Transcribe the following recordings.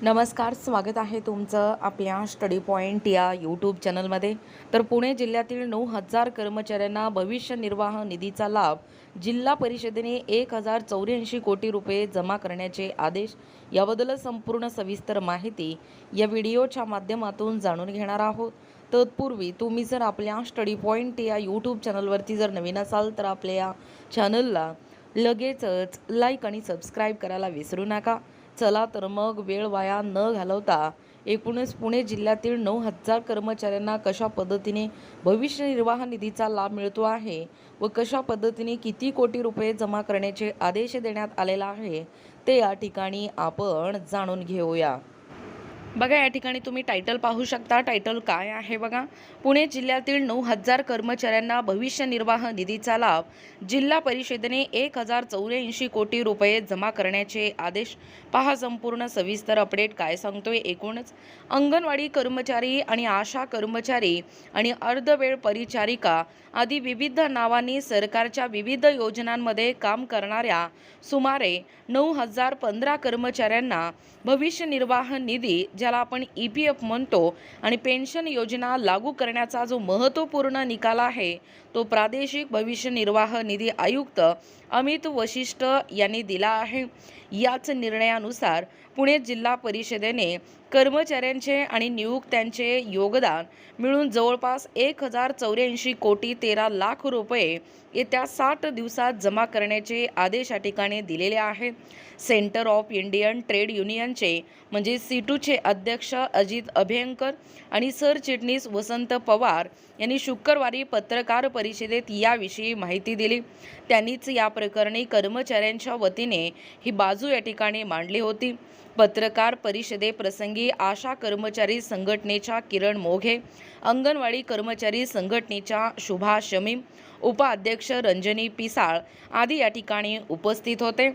नमस्कार, स्वागत आहे तुमचं आपल्या स्टडी पॉईंट या यूट्यूब चॅनलमध्ये। तर पुणे जिल्ह्यातील 9,000 कर्मचाऱ्यांना भविष्य निर्वाह निधीचा लाभ जिल्हा परिषदेने 1,084 कोटी रुपये जमा करण्याचे आदेश। याबद्दल संपूर्ण सविस्तर माहिती या व्हिडिओच्या माध्यमातून जाणून घेणार आहोत। तत्पूर्वी तुम्ही जर आपल्या स्टडी पॉईंट या यूट्यूब चॅनलवरती जर नवीन असाल तर आपल्या या चॅनलला लगेचच लाईक आणि सबस्क्राईब करायला विसरू नका। चला तर मग वेळ वाया न घालवता एकूणच पुणे जिल्ह्यातील 9,000 कर्मचाऱ्यांना कशा पद्धतीने भविष्य निर्वाह निधीचा लाभ मिळतो आहे व कशा पद्धतीने किती कोटी रुपये जमा करण्याचे आदेश देण्यात आलेला आहे ते या ठिकाणी आपण जाणून घेऊया। बघा, या ठिकाणी तुम्ही टायटल पाहू शकता। टायटल काय आहे बघा, पुणे जिल्ह्यातील 9,000 कर्मचाऱ्यांना भविष्य निर्वाह निधीचा लाभ जिल्हा परिषदेने 1,084 कोटी रुपये जमा करण्याचे आदेश। पहा संपूर्ण सविस्तर अपडेट काय सांगतोय। एकूणच अंगणवाडी कर्मचारी आणि आशा कर्मचारी आणि अर्धवेळ परिचारिका आदी विविध नावांनी सरकारच्या विविध योजनांमध्ये काम करणाऱ्या सुमारे 9,015 कर्मचाऱ्यांना भविष्य निर्वाह निधी, ज्याला आपण EPF म्हणतो, आणि पेन्शन योजना लागू करण्याचा जो महत्त्वपूर्ण निकाल आहे तो प्रादेशिक भविष्य निर्वाह निधी आयुक्त अमित वशिष्ठ यांनी दिला आहे। याच निर्णयानुसार पुणे जिल्हा परिषदेने कर्मचाऱ्यांचे आणि नियुक्त्यांचे योगदान मिळून जवळपास 1,084 कोटी 13 लाख रुपये येत्या 60 दिवसात जमा करण्याचे आदेश या ठिकाणी दिलेले आहेत। सेंटर ऑफ इंडियन ट्रेड युनियनचे म्हणजे सीटूचे अध्यक्ष अजित अभ्यंकर आणि सरचिटणीस वसंत पवार यांनी शुक्रवारी पत्रकार परिषदेत याविषयी माहिती दिली। त्यांनीच या प्रकरणी कर्मचाऱ्यांच्या वतीने ही बाजू या ठिकाणी मांडली होती। पत्रकार परिषदेप्रसंगी आशा कर्मचारी संघटनेच्या किरण मोघे, अंगणवाडी कर्मचारी संघटनेच्या शुभा शमीम, उपाध्यक्ष रंजनी पिसाळ आदी या ठिकाणी उपस्थित होते।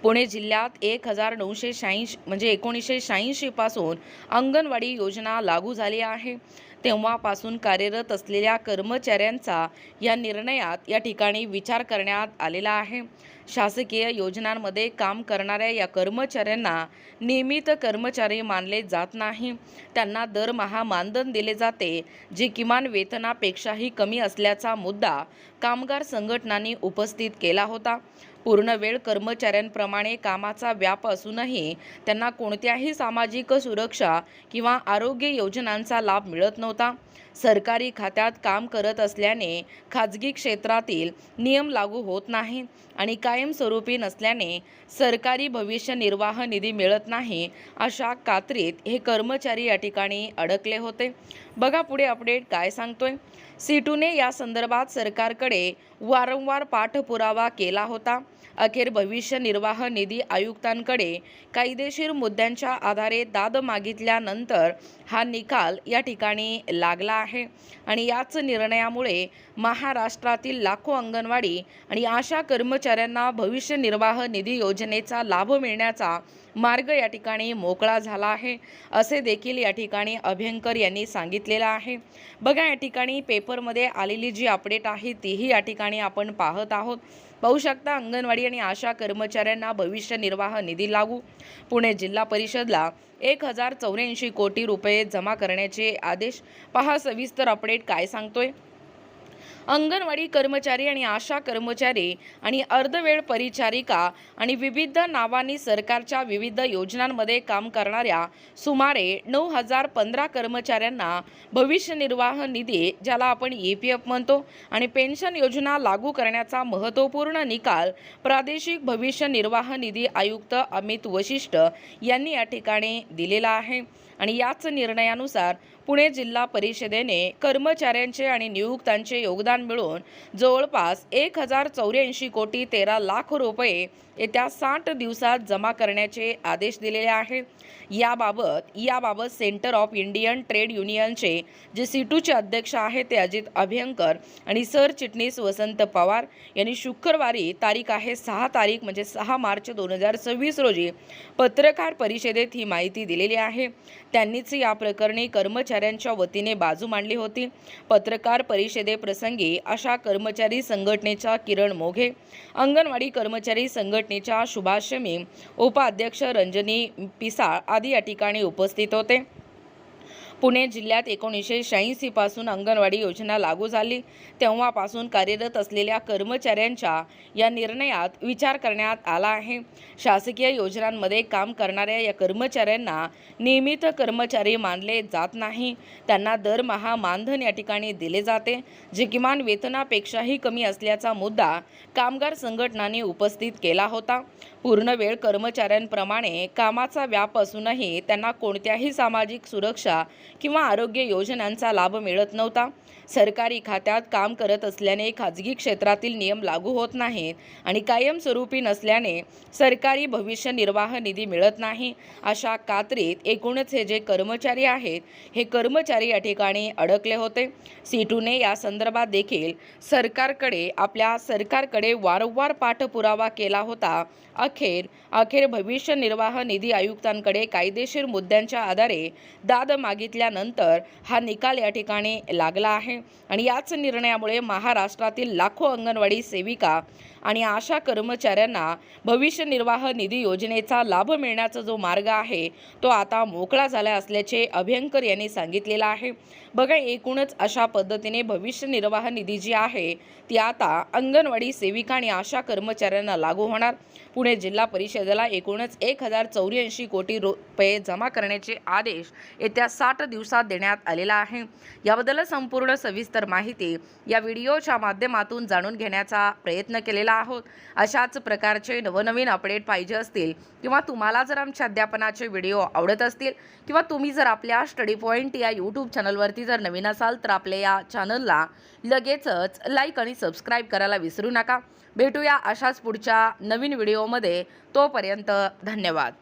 पुणे जिल्ह्यात 1,986 म्हणजे 1986 पासून अंगणवाडी योजना लागू झाली आहे। तेव्हापासून कार्यरत असलेल्या कर्मचाऱ्यांचा या निर्णयात या ठिकाणी विचार करण्यात आलेला आहे। शासकीय योजनांमध्ये काम करणाऱ्या या कर्मचाऱ्यांना नियमित कर्मचारी मानले जात नाही। त्यांना दरमहा मानधन दिले जाते, जे किमान वेतनापेक्षाही कमी असल्याचा मुद्दा कामगार संघटनांनी उपस्थित केला होता। पूर्णवेळ कर्मचाऱ्यांप्रमाणे कामाचा व्याप असूनही त्यांना कोणत्याही सामाजिक सुरक्षा किंवा आरोग्य योजनांचा लाभ मिळत नव्हता। सरकारी खात्यात काम करत असल्याने खाजगी क्षेत्रातील नियम लागू होत नाही आणि कायमस्वरूपी नसल्याने सरकारी भविष्य निर्वाह निधी मिळत नाही, अशा कात्रीत हे कर्मचारी या ठिकाणी अडकले होते। बघा पुढे अपडेट काय सांगतोय। सीटूने या संदर्भात सरकारकडे वारंवार पाठपुरावा केला होता। अखेर भविष्य निर्वाह निधी आयुक्तांकडे कायदेशीर मुद्द्यांच्या आधारे दाद मागितल्यानंतर हा निकाल या ठिकाणी लागला आहे आणि याच निर्णयामुळे महाराष्ट्रातील लाखो अंगणवाडी आणि आशा कर्मचाऱ्यांना भविष्य निर्वाह निधी योजनेचा लाभ मिळण्याचा मार्ग या ठिकाणी मोकळा झाला आहे, असे देखील या ठिकाणी अभ्यंकर यांनी सांगितलेलं आहे। बघा, या ठिकाणी पेपरमध्ये आलेली जी अपडेट आहे तीही या ठिकाणी आपण पाहत आहोत। पाहू शकता, अंगणवाडी आणि आशा कर्मचाऱ्यांना भविष्य निर्वाह निधी लागू। पुणे जिल्हा परिषदला 1,084 कोटी रुपये जमा करण्याचे आदेश। पहा सविस्तर अपडेट काय सांगतोय। अंगणवाडी कर्मचारी आणि आशा कर्मचारी आणि अर्धवेळ परिचारिका आणि विविध नावांनी सरकारच्या विविध योजनांमध्ये काम करणाऱ्या सुमारे 9,015 कर्मचाऱ्यांना भविष्य निर्वाह निधी, ज्याला आपण EPF म्हणतो, आणि पेन्शन योजना लागू करण्याचा महत्त्वपूर्ण निकाल प्रादेशिक भविष्य निर्वाह निधी आयुक्त अमित वशिष्ठ यांनी या ठिकाणी दिलेला आहे आणि याच निर्णयानुसार पुणे जिल्हा परिषदेने कर्मचाऱ्यांचे आणि नियुक्तांचे योगदान मिळून जवळपास 1,084 कोटी 13 लाख रुपये येत्या 60 दिवसात जमा करण्याचे आदेश दिलेले आहेत। याबाबत सेंटर ऑफ इंडियन ट्रेड युनियनचे जे सीटूचे अध्यक्ष आहेत ते अजित अभ्यंकर आणि सरचिटणीस वसंत पवार यांनी शुक्रवारी तारीख आहे 6 मार्च 2026 रोजी पत्रकार परिषदेत ही माहिती दिलेली आहे। त्यांनीच या प्रकरणी कर्मचाऱ्यांच्या वतीने बाजू मांडली होती। पत्रकार परिषदेप्रसंगी आशा कर्मचारी संघटनेच्या किरण मोघे, अंगणवाडी कर्मचारी संघटने संघटनेच्या सुभाष मी, उपाध्यक्ष रंजनी पिसाळ आदी या ठिकाणी उपस्थित होते. पुणे जिल्ह्यात 1986 पासून अंगणवाडी योजना लागू झाली तेव्हापासून कार्यरत असलेल्या कर्मचाऱ्यांच्या या निर्णयात विचार करण्यात आला आहे. शासकीय योजनांमध्ये काम करणाऱ्या या कर्मचाऱ्यांना नियमित कर्मचारी मानले जात नाही. त्यांना दरमहा मानधन या ठिकाणी दिले जाते, जे किमान वेतनापेक्षाही कमी असल्याचा मुद्दा कामगार संघटनांनी उपस्थित केला होता. पूर्णवेळ कर्मचाऱ्यांप्रमाणे कामाचा व्याप असूनही त्यांना कोणत्याही सामाजिक सुरक्षा किंवा आरोग्य योजनांचा लाभ मिळत नव्हता. सरकारी खात्यात काम करत असल्याने खाजगी क्षेत्रातील नियम लागू होत नाहीत आणि कायमस्वरूपी नसल्याने सरकारी भविष्य निर्वाह निधी मिळत नाही. अशा कात्रीत एकूणच हे जे कर्मचारी आहेत हे कर्मचारी या ठिकाणी अडकले होते. सीटूने या संदर्भात देखील आपल्या सरकारकडे वारंवार पाठपुरावा केला होता. अखेर भविष्य निर्वाह निधी आयुक्तांकडे कायदेशीर मुद्द्यांच्या आधारे दाद मागितल्यानंतर हा निकाल या ठिकाणी लागला आहे आणि याच निर्णयामुळे महाराष्ट्रातील लाखो अंगणवाडी सेविका आणि आशा कर्मचाऱ्यांना भविष्य निर्वाह निधी योजनेचा लाभ मिळण्याचा जो मार्ग आहे तो आता मोकळा झाला असल्याचे अभ्यंकर यांनी सांगितलेलं आहे. बघा, एकूणच अशा पद्धतीने भविष्य निर्वाह निधी जी आहे ती आता अंगणवाडी सेविका आणि आशा कर्मचाऱ्यांना लागू होणार. पुणे जिल्हा परिषदेला एकूणच 1084 कोटी रुपये जमा करण्याचे आदेश येत्या 60 दिवसात देण्यात आलेला आहे. याबद्दल संपूर्ण सविस्तर माहिती या व्हिडिओच्या माध्यमातून जाणून घेण्याचा प्रयत्न केलेला आहोत. अशाच प्रकारचे नवनवीन अपडेट पाहिजे असतील किंवा तुम्हाला जर आमच्या अध्यापनाचे व्हिडिओ आवडत असतील किंवा तुम्ही जर आपल्या स्टडी पॉईंट या यूट्यूब चॅनलवरती जर नवीन असाल तर आपल्या या चॅनलला लगेचच लाईक आणि सबस्क्राईब करायला विसरू नका. भेटूया अशाच पुढच्या नवीन व्हिडिओमध्ये. तोपर्यंत धन्यवाद.